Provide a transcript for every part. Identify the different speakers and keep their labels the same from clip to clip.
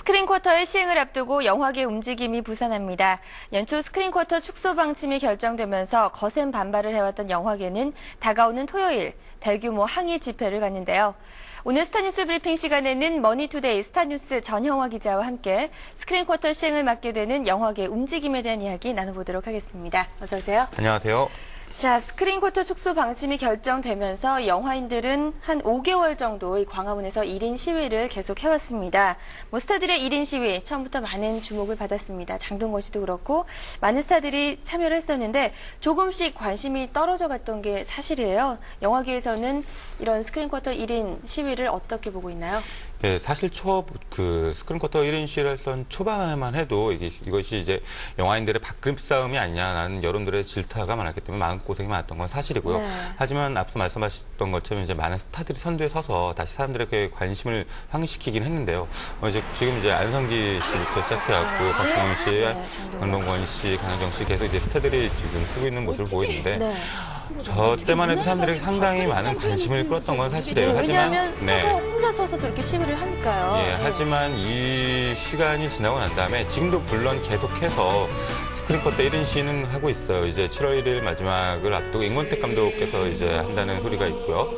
Speaker 1: 스크린쿼터의 시행을 앞두고 영화계 움직임이 부산합니다. 연초 스크린쿼터 축소 방침이 결정되면서 거센 반발을 해왔던 영화계는 다가오는 토요일 대규모 항의 집회를 갖는데요. 오늘 스타뉴스 브리핑 시간에는 머니투데이 스타뉴스 전형화 기자와 함께 스크린쿼터 시행을 맡게 되는 영화계 움직임에 대한 이야기 나눠보도록 하겠습니다. 어서 오세요.
Speaker 2: 안녕하세요.
Speaker 1: 자, 스크린쿼터 축소 방침이 결정되면서 영화인들은 한 5개월 정도 이 광화문에서 1인 시위를 계속 해왔습니다. 스타들의 1인 시위 처음부터 많은 주목을 받았습니다. 장동건 씨도 그렇고 많은 스타들이 참여를 했었는데 조금씩 관심이 떨어져 갔던 게 사실이에요. 영화계에서는 이런 스크린쿼터 1인 시위를 어떻게 보고 있나요?
Speaker 2: 네, 사실 스크린쿼터 1인 시위를 했던 초반에만 해도 이것이 이제 영화인들의 밥그릇 싸움이 아니냐라는 여론들의 질타가 많았기 때문에 많은 고생이 많았던 건 사실이고요.
Speaker 1: 네.
Speaker 2: 하지만 앞서 말씀하셨던 것처럼 이제 많은 스타들이 선두에 서서 다시 사람들에게 관심을 확시키긴 했는데요. 지금 이제 안성기 씨부터 시작해갖고 박정훈 씨,
Speaker 1: 네,
Speaker 2: 장동건 씨, 강혜정 씨 계속 이제 스타들이 지금 쓰고 있는 모습을 보이는데
Speaker 1: 네.
Speaker 2: 저 때만 해도 사람들이 상당히 많은 관심을 끌었던 건 사실이에요.
Speaker 1: 왜냐하면 스타가 혼자 서서 저렇게 시위를 하니까요.
Speaker 2: 예, 하지만 이 시간이 지나고 난 다음에 지금도 물론 계속해서 스크린쿼터 1인 시위는 하고 있어요. 이제 7월 1일 마지막을 앞두고 임권택 감독께서 이제 한다는 소리가 있고요.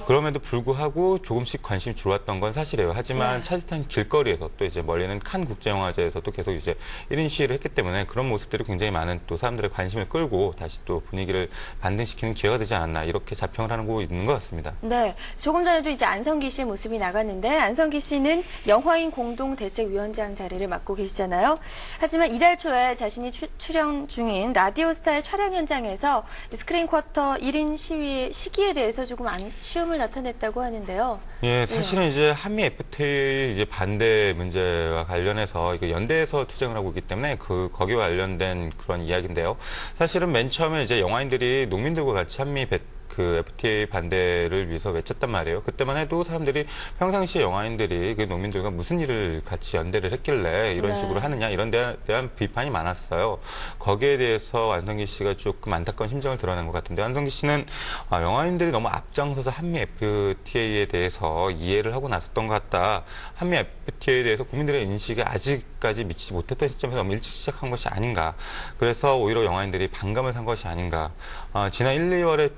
Speaker 2: 그럼에도 불구하고 조금씩 관심이 줄어왔던 건 사실이에요. 하지만 차디찬 길거리에서 또 이제 멀리는 칸 국제영화제에서도 계속 이제 1인 시위를 했기 때문에 그런 모습들이 굉장히 많은 또 사람들의 관심을 끌고 다시 또 분위기를 반등시키는 기회가 되지 않았나 이렇게 자평을 하고 있는 것 같습니다.
Speaker 1: 네. 조금 전에도 이제 안성기 씨의 모습이 나갔는데 안성기 씨는 영화인 공동대책위원장 자리를 맡고 계시잖아요. 하지만 이달 초에 자신이 출연 중인 라디오스타의 촬영 현장에서 스크린쿼터 1인 시위의 시기에 대해서 조금 아쉬움을 나타냈다고 하는데요.
Speaker 2: 예, 사실은 이제 한미 FTA 이제 반대 문제와 관련해서 이거 연대에서 투쟁을 하고 있기 때문에 거기와 관련된 그런 이야기인데요. 사실은 맨 처음에 이제 영화인들이 농민들과 같이 한미 FTA 반대를 위해서 외쳤단 말이에요. 그때만 해도 사람들이 평상시에 영화인들이 그 농민들과 무슨 일을 같이 연대를 했길래 이런 식으로 하느냐 이런 데 대한 비판이 많았어요. 거기에 대해서 안성기 씨가 조금 안타까운 심정을 드러낸 것 같은데 안성기 씨는 영화인들이 너무 앞장서서 한미 FTA에 대해서 이해를 하고 나섰던 것 같다. 한미 FTA에 대해서 국민들의 인식이 아직까지 미치지 못했던 시점에서 너무 일찍 시작한 것이 아닌가. 그래서 오히려 영화인들이 반감을 산 것이 아닌가. 지난 1, 2월에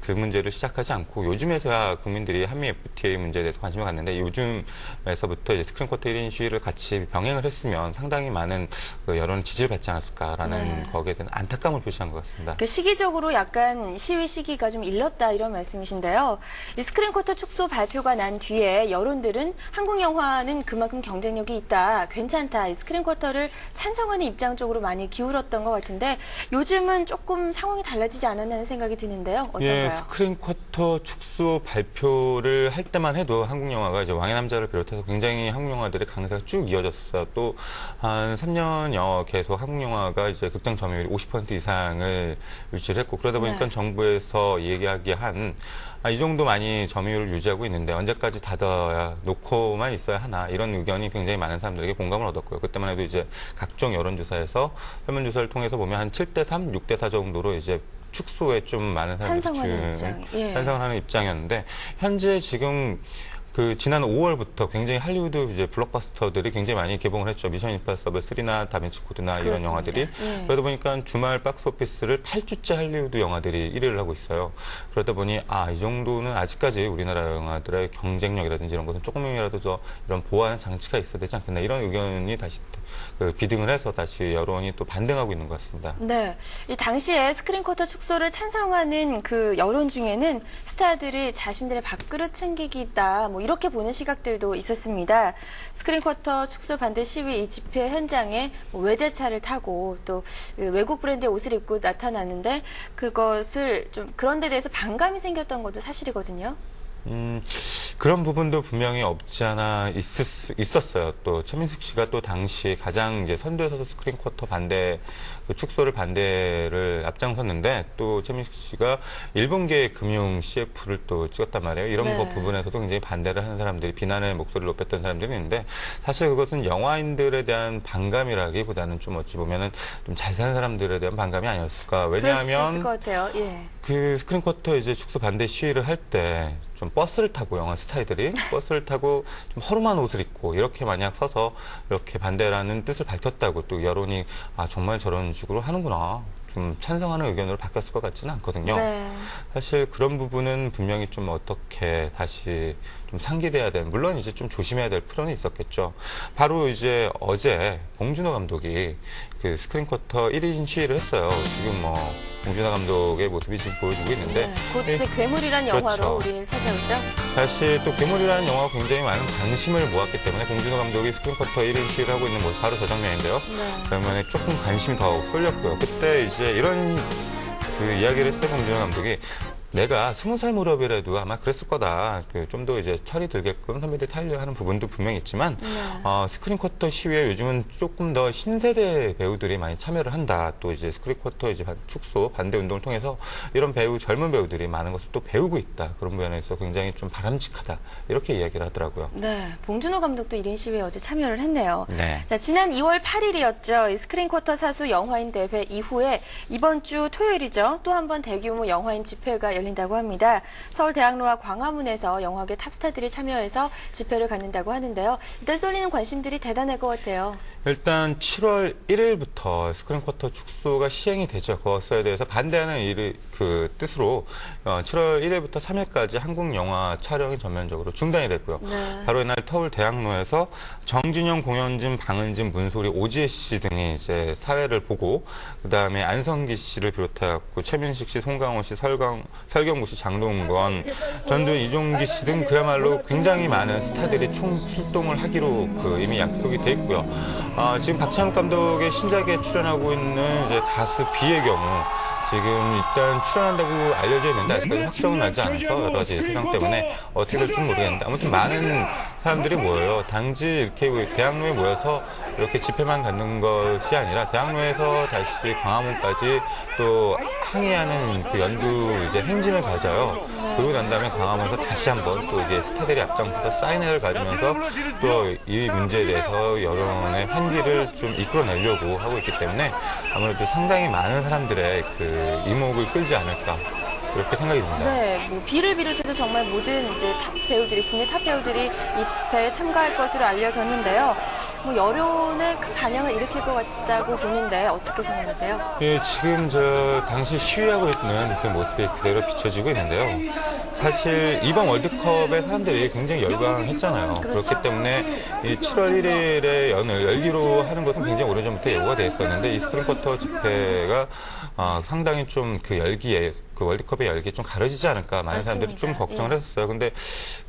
Speaker 2: 그 문제를 시작하지 않고 요즘에서야 국민들이 한미 FTA 문제에 대해서 관심을 갖는데 요즘에서부터 이제 스크린쿼터 1인 시위를 같이 병행을 했으면 상당히 많은 여론 지지를 받지 않았을까라는 거기에 대한 안타까움을 표시한 것 같습니다.
Speaker 1: 시기적으로 약간 시위 시기가 좀 일렀다 이런 말씀이신데요. 이 스크린쿼터 축소 발표가 난 뒤에 여론들은 한국 영화는 그만큼 경쟁력이 있다, 괜찮다, 이 스크린쿼터를 찬성하는 입장 쪽으로 많이 기울었던 것 같은데 요즘은 조금 상황이 달라지지 않았나 하는 생각이 드는데요. 어떤가요?
Speaker 2: 예, 스크린쿼터 축소 발표를 할 때만 해도 한국 영화가 이제 왕의 남자를 비롯해서 굉장히 한국 영화들의 강세가 쭉 이어졌어요. 또 한 3년여 계속 한국 영화가 이제 극장 점유율이 50% 이상을 유지를 했고 그러다 보니까 정부에서 얘기하기한 이 정도 많이 점유율을 유지하고 있는데 언제까지 닫아야 놓고만 있어야 하나 이런 의견이 굉장히 많은 사람들에게 공감을 얻었고요. 그때만 해도 이제 각종 여론조사에서 설문조사를 통해서 보면 한 7대3, 6대4 정도로 이제 축소에 좀 많은 사람들이 찬성을 하는 입장이었는데 현재 지금 지난 5월부터 굉장히 할리우드 이제 블록버스터들이 굉장히 많이 개봉을 했죠. 미션 임파서블 3나 다빈치 코드나 이런 영화들이. 그러다 보니까 주말 박스오피스를 8주째 할리우드 영화들이 1위를 하고 있어요. 그러다 보니 이 정도는 아직까지 우리나라 영화들의 경쟁력이라든지 이런 것은 조금이라도 더 이런 보완 장치가 있어야 되지 않겠나 이런 의견이 다시 비등을 해서 다시 여론이 또 반등하고 있는 것 같습니다.
Speaker 1: 네, 이 당시에 스크린쿼터 축소를 찬성하는 그 여론 중에는 스타들이 자신들의 밥그릇 챙기기다 이렇게 보는 시각들도 있었습니다. 스크린쿼터 축소 반대 시위 이 집회 현장에 외제차를 타고 또 외국 브랜드의 옷을 입고 나타났는데 그것을 좀 그런 데 대해서 반감이 생겼던 것도 사실이거든요.
Speaker 2: 그런 부분도 분명히 없지 않아 있었어요. 또 최민숙 씨가 또 당시 가장 이제 선두에 서서 스크린쿼터 반대 축소를 반대를 앞장섰는데 또 최민숙 씨가 일본계 금융 CF를 또 찍었단 말이에요. 이런 거 부분에서도 굉장히 반대를 하는 사람들이 비난의 목소리를 높였던 사람들이 있는데 사실 그것은 영화인들에 대한 반감이라기보다는 좀 어찌 보면은 좀 잘 사는 사람들에 대한 반감이 아니었을까. 왜냐하면
Speaker 1: 그럴 수 있을 것 같아요.
Speaker 2: 그 스크린쿼터 이제 축소 반대 시위를 할 때 좀 버스를 타고 영화 스타일들이 버스를 타고 좀 허름한 옷을 입고 이렇게 만약 서서 이렇게 반대라는 뜻을 밝혔다고 또 여론이 정말 저런 식으로 하는구나. 좀 찬성하는 의견으로 바뀌었을 것 같지는 않거든요.
Speaker 1: 네.
Speaker 2: 사실 그런 부분은 분명히 좀 어떻게 다시 좀 상기돼야 될, 물론 이제 좀 조심해야 될 필요는 있었겠죠. 바로 이제 어제 봉준호 감독이 그 스크린쿼터 1인 시위를 했어요. 지금 뭐 봉준호 감독의 모습이 지금 보여주고 있는데.
Speaker 1: 네. 곧 이제 괴물이란 영화로
Speaker 2: 그렇죠.
Speaker 1: 우리를 찾아오죠.
Speaker 2: 사실 또 괴물이라는 영화가 굉장히 많은 관심을 모았기 때문에 봉준호 감독이 스크린쿼터 1인 시위를 하고 있는 모습 바로 저 장면인데요.
Speaker 1: 네.
Speaker 2: 그러면 조금 관심이 더 쏠렸고요. 그때 이제 이런 그 이야기를 했어요, 봉준호 감독이. 내가 20살 무렵이라도 아마 그랬을 거다. 좀 더 이제 철이 들게끔 선배들이 타려고 하는 부분도 분명히 있지만,
Speaker 1: 네.
Speaker 2: 스크린쿼터 시위에 요즘은 조금 더 신세대 배우들이 많이 참여를 한다. 또 이제 스크린쿼터 이제 축소 반대 운동을 통해서 이런 젊은 배우들이 많은 것을 또 배우고 있다. 그런 면에서 굉장히 좀 바람직하다. 이렇게 이야기를 하더라고요.
Speaker 1: 네, 봉준호 감독도 1인 시위에 어제 참여를 했네요.
Speaker 2: 네.
Speaker 1: 자, 지난 2월 8일이었죠. 이 스크린쿼터 사수 영화인 대회 이후에 이번 주 토요일이죠. 또 한 번 대규모 영화인 집회가 열린다고 합니다. 서울대학로와 광화문에서 영화계 탑스타들이 참여해서 집회를 갖는다고 하는데요. 이달 쏠리는 관심들이 대단할 것 같아요.
Speaker 2: 일단 7월 1일부터 스크린쿼터 축소가 시행이 되죠. 그것에 대해서 반대하는 그 뜻으로 7월 1일부터 3일까지 한국 영화 촬영이 전면적으로 중단이 됐고요.
Speaker 1: 네.
Speaker 2: 바로 이날 서울대학로에서 정진영, 공현진, 방은진, 문소리, 오지혜 씨 등이 이제 사회를 보고 그다음에 안성기 씨를 비롯해갖고 최민식 씨, 송강호 씨, 설경구 씨, 장동건, 전두 이종기 씨 등 그야말로 굉장히 많은 스타들이 총 출동을 하기로 이미 약속이 돼 있고요. 지금 박찬욱 감독의 신작에 출연하고 있는 이제 가수 비의 경우 지금 일단 출연한다고 알려져 있는데 아직까지 확정은 나지 않아서 여러 가지 사정 때문에 어떻게 될지 모르겠는데 아무튼 많은 사람들이 모여요. 단지 이렇게 대학로에 모여서 이렇게 집회만 갖는 것이 아니라 대학로에서 다시 광화문까지 또 항의하는 그 연두 이제 행진을 가져요. 그러고 난 다음에 광화문에서 다시 한번 또 이제 스타들이 앞장서서 사인회를 가지면서 또 이 문제에 대해서 여론의 환기를 좀 이끌어내려고 하고 있기 때문에 아무래도 상당히 많은 사람들의 그 이목을 끌지 않을까 그렇게 생각이 듭니다.
Speaker 1: 네, 뭐 비를 비롯해서 정말 모든 이제 탑 배우들이 국내 탑 배우들이 이 집회에 참가할 것으로 알려졌는데요. 뭐 여론의 큰 반향을 일으킬 것 같다고 보는데 어떻게 생각하세요?
Speaker 2: 예, 지금 당시 시위하고 있는 그 모습이 그대로 비춰지고 있는데요. 사실 이번 월드컵에 사람들이 굉장히 열광했잖아요.
Speaker 1: 그렇죠.
Speaker 2: 그렇기 때문에 이 7월 1일에 연을 열기로 하는 것은 굉장히 오래전부터 예고가 되어 있었는데 이 스크린쿼터 집회가 상당히 좀 그 열기에 그 월드컵의 열기에 좀 가려지지 않을까 많은 사람들이 좀 걱정을 했었어요. 근데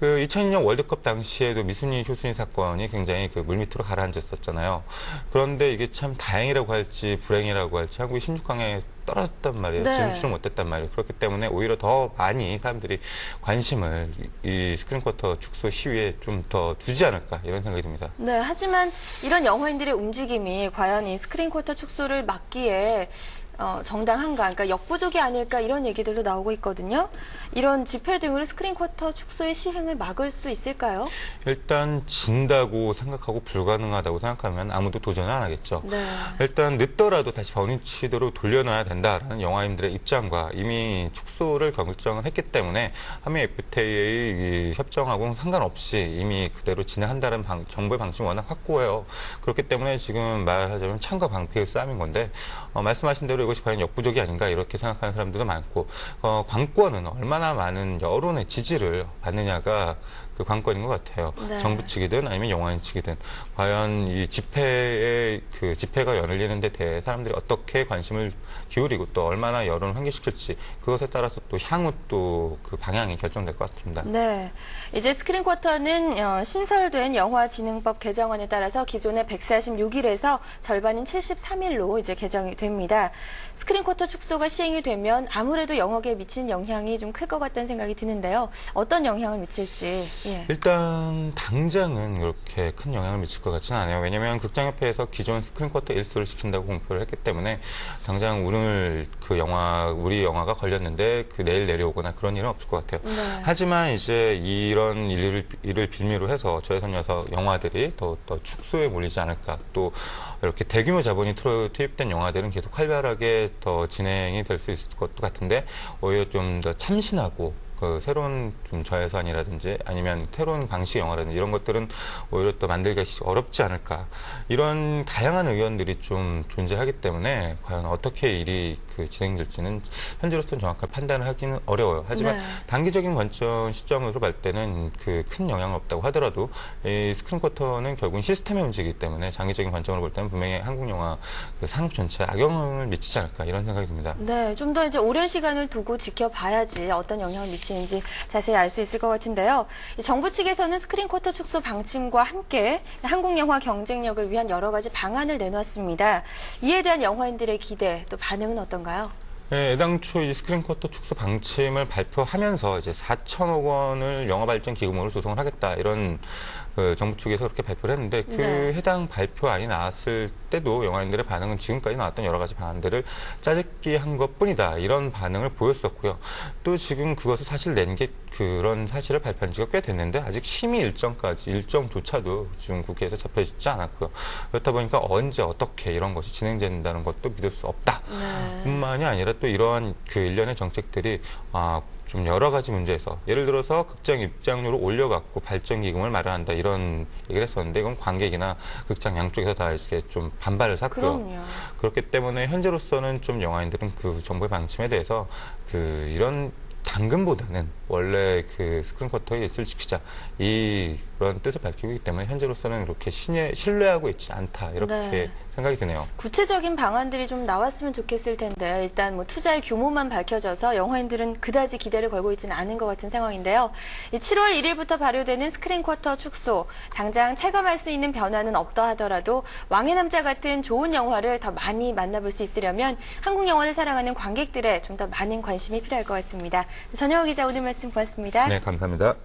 Speaker 2: 그 2002년 월드컵 당시에도 미순이 효순이 사건이 굉장히 그 물밑으로 가라앉았었잖아요. 그런데 이게 참 다행이라고 할지 불행이라고 할지 한국이 16강에 떨어졌단 말이에요.
Speaker 1: 네.
Speaker 2: 진출을 못했단 말이에요. 그렇기 때문에 오히려 더 많이 사람들이 관심을 이 스크린쿼터 축소 시위에 좀 더 두지 않을까 이런 생각이 듭니다.
Speaker 1: 네, 하지만 이런 영화인들의 움직임이 과연 이 스크린쿼터 축소를 막기에 정당한가, 그러니까 역부족이 아닐까 이런 얘기들도 나오고 있거든요. 이런 집회 등으로 스크린쿼터 축소의 시행을 막을 수 있을까요?
Speaker 2: 일단 진다고 생각하고 불가능하다고 생각하면 아무도 도전을 안 하겠죠.
Speaker 1: 네.
Speaker 2: 일단 늦더라도 다시 번위치도록 돌려놔야 된다라는 영화인들의 입장과 이미 축소를 결정을 했기 때문에 한미 FTA의 협정하고는 상관없이 이미 그대로 진행한다는 정부의 방침이 워낙 확고해요. 그렇기 때문에 지금 말하자면 창과 방패의 싸움인 건데 말씀하신 대로 이것이 과연 역부족이 아닌가 이렇게 생각하는 사람들도 많고 관권은 얼마나 많은 여론의 지지를 받느냐가 그 관건인 것 같아요.
Speaker 1: 네.
Speaker 2: 정부 측이든 아니면 영화인 측이든 과연 이 집회가 열리는 데 대해 사람들이 어떻게 관심을 기울이고 또 얼마나 여론을 환기시킬지 그것에 따라서 또 향후 또 그 방향이 결정될 것 같습니다.
Speaker 1: 네, 이제 스크린쿼터는 신설된 영화진흥법 개정안에 따라서 기존의 146일에서 절반인 73일로 이제 개정이 됩니다. 스크린쿼터 축소가 시행이 되면 아무래도 영화계에 미치는 영향이 좀 클 것 같다는 생각이 드는데요. 어떤 영향을 미칠지. 예.
Speaker 2: 일단 당장은 그렇게 큰 영향을 미칠 것 같지는 않아요. 왜냐하면 극장협회에서 기존 스크린쿼터 일수를 시킨다고 공표를 했기 때문에 당장 오늘 우리 영화가 걸렸는데 내일 내려오거나 그런 일은 없을 것 같아요.
Speaker 1: 네.
Speaker 2: 하지만 이제 이런 일을 빌미로 해서 저예산 영화들이 더 축소에 몰리지 않을까. 또 이렇게 대규모 자본이 투입된 영화들은 계속 활발하게 더 진행이 될 수 있을 것도 같은데 오히려 좀 더 참신하고 그 새로운 좀 저예산이라든지 아니면 새로운 방식 영화라든지 이런 것들은 오히려 또 만들기가 어렵지 않을까. 이런 다양한 의견들이 좀 존재하기 때문에 과연 어떻게 일이 그 진행될지는 현재로서는 정확하게 판단을 하기는 어려워요. 하지만
Speaker 1: 네.
Speaker 2: 단기적인 관점 시점으로 볼 때는 그 큰 영향은 없다고 하더라도 이 스크린 쿼터는 결국은 시스템의 문제이기 때문에 장기적인 관점으로 볼 때는 분명히 한국 영화 그 산업 전체에 악영향을 미치지 않을까 이런 생각이 듭니다.
Speaker 1: 네, 좀 더 이제 오랜 시간을 두고 지켜봐야지 어떤 영향을 미치는지 자세히 알 수 있을 것 같은데요. 이 정부 측에서는 스크린 쿼터 축소 방침과 함께 한국 영화 경쟁력을 위한 여러 가지 방안을 내놓았습니다. 이에 대한 영화인들의 기대 또 반응은 어떤가요?
Speaker 2: 네, 애당초 이제 스크린 쿼터 축소 방침을 발표하면서 이제 4천억 원을 영화 발전 기금으로 조성을 하겠다 이런 그 정부 측에서 그렇게 발표를 했는데 그
Speaker 1: 네.
Speaker 2: 해당 발표안이 나왔을 때도 영화인들의 반응은 지금까지 나왔던 여러 가지 방안들을 짜집기 한 것뿐이다 이런 반응을 보였었고요. 또 지금 그것을 사실 낸 게 그런 사실을 발표한 지가 꽤 됐는데 아직 심의 일정조차도 지금 국회에서 잡혀지지 않았고요. 그렇다 보니까 언제 어떻게 이런 것이 진행된다는 것도 믿을 수 없다.
Speaker 1: 네.
Speaker 2: 뿐만이 아니라 또 이러한 그 일련의 정책들이 좀 여러 가지 문제에서 예를 들어서 극장 입장료를 올려갖고 발전 기금을 마련한다 이런 얘기를 했었는데 이건 관객이나 극장 양쪽에서 다 이렇게 좀 반발을 샀고요.
Speaker 1: 그럼요.
Speaker 2: 그렇기 때문에 현재로서는 좀 영화인들은 그 정부의 방침에 대해서 그 이런 당근보다는 원래 그 스크린 쿼터의 일을 지키자 이런 뜻을 밝히고 있기 때문에 현재로서는 그렇게 신뢰하고 있지 않다 이렇게
Speaker 1: 네.
Speaker 2: 생각이 드네요.
Speaker 1: 구체적인 방안들이 좀 나왔으면 좋겠을 텐데 일단 뭐 투자의 규모만 밝혀져서 영화인들은 그다지 기대를 걸고 있지는 않은 것 같은 상황인데요. 7월 1일부터 발효되는 스크린 쿼터 축소, 당장 체감할 수 있는 변화는 없다 하더라도 왕의 남자 같은 좋은 영화를 더 많이 만나볼 수 있으려면 한국 영화를 사랑하는 관객들의 좀 더 많은 관심이 필요할 것 같습니다. 전영호 기자 오늘 말씀 고맙습니다.
Speaker 2: 네, 감사합니다.